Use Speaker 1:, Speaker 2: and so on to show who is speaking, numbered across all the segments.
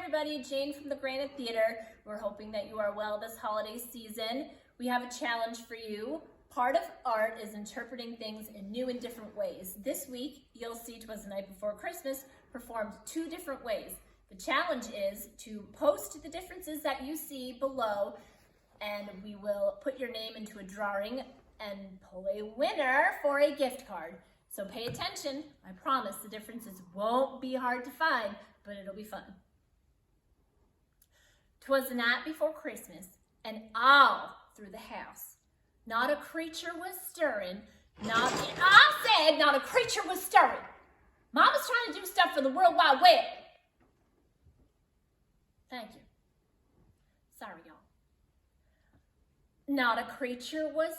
Speaker 1: everybody, Jane from the Granite Theater. We're hoping that you are well this holiday season. We have a challenge for you. Part of art is interpreting things in new and different ways. This week, you'll see 'Twas the Night Before Christmas performed 2 different ways. The challenge is to post the differences that you see below, and we will put your name into a drawing and pull a winner for a gift card. So pay attention. I promise the differences won't be hard to find, but it'll be fun. 'Twas the night before Christmas, and all through the house, not a creature was stirring. Not a creature was stirring. Mom was trying to do stuff for the World Wide Web. Thank you. Sorry, y'all. Not a creature was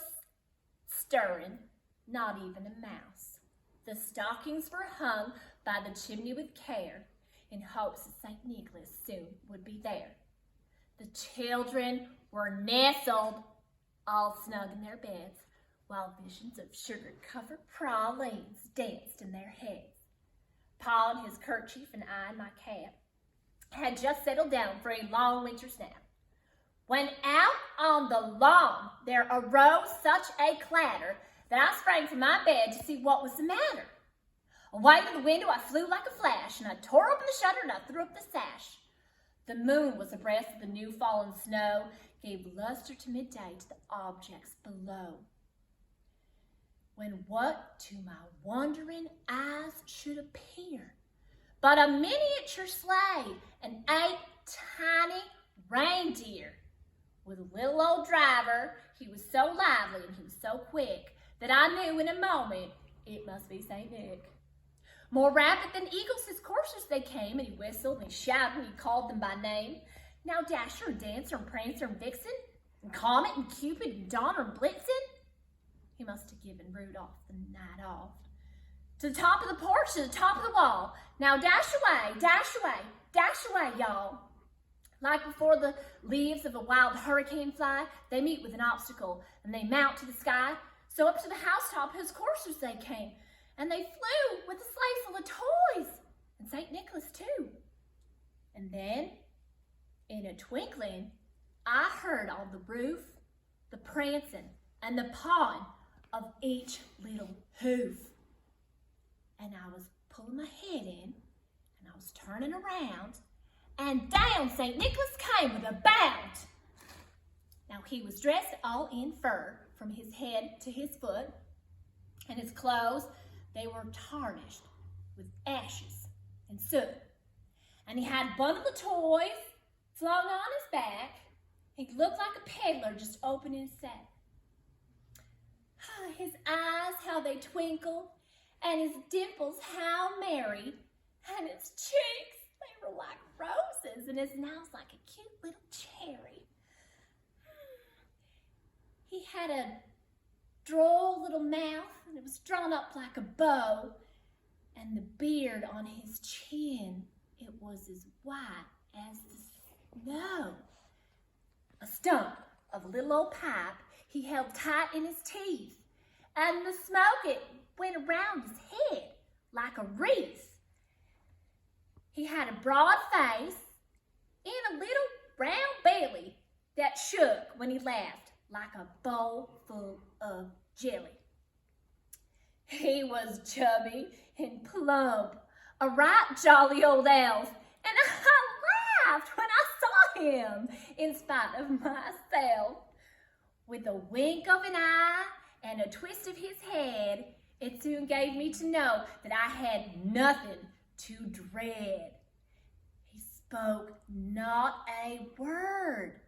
Speaker 1: stirring, not even a mouse. The stockings were hung by the chimney with care, in hopes that St. Nicholas soon would be there. The children were nestled, all snug in their beds, while visions of sugar-covered pralines danced in their heads. Pa in his kerchief and I in my cap had just settled down for a long winter's nap, when out on the lawn there arose such a clatter that I sprang from my bed to see what was the matter. Away to the window I flew like a flash, and I tore open the shutter and I threw up the sash. The moon was abreast of the new fallen snow, gave luster to midday to the objects below. When what to my wondering eyes should appear but a miniature sleigh and 8 tiny reindeer, with a little old driver. He was so lively and he was so quick that I knew in a moment it must be St. Nick. More rapid than eagles his coursers they came, and he whistled and he shouted and he called them by name. Now Dasher and Dancer and Prancer and Vixen, and Comet and Cupid and Donner and Blitzen. He must have given Rudolph the night off. To the top of the porch, to the top of the wall. Now dash away, y'all. Like before the leaves of a wild hurricane fly, they meet with an obstacle and they mount to the sky. So up to the housetop his coursers they came, and they flew with a sleigh full of toys, and St. Nicholas too. And then, in a twinkling, I heard on the roof the prancing and the pawing of each little hoof. And I was pulling my head in, and I was turning around, and down St. Nicholas came with a bound. Now he was dressed all in fur from his head to his foot, and his clothes, they were tarnished with ashes and soot. And he had a bundle of toys slung on his back. He looked like a peddler just opening his sack. His eyes, how they twinkled, and his dimples, how merry, and his cheeks, they were like roses, and his nose like a cute little cherry. He had a droll little mouth, and it was drawn up like a bow, and the beard on his chin, it was as white as the snow. A stump of a little old pipe he held tight in his teeth, and the smoke, it went around his head like a wreath. He had a broad face and a little round belly that shook when he laughed like a bowl full of jelly. He was chubby and plump, a right jolly old elf, and I laughed when I saw him in spite of myself. With a wink of an eye and a twist of his head, it soon gave me to know that I had nothing to dread. He spoke not a word,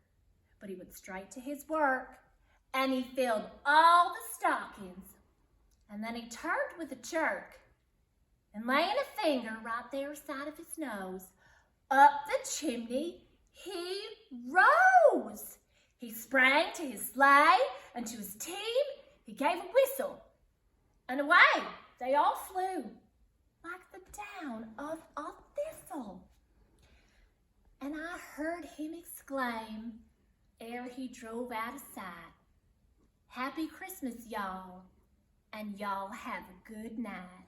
Speaker 1: but he went straight to his work, and he filled all the stockings. And then he turned with a jerk, and laying a finger right there side of his nose, up the chimney he rose. He sprang to his sleigh, and to his team he gave a whistle, and away they all flew like the down of a thistle. And I heard him exclaim, ere he drove out of sight, "Happy Christmas, y'all, and y'all have a good night."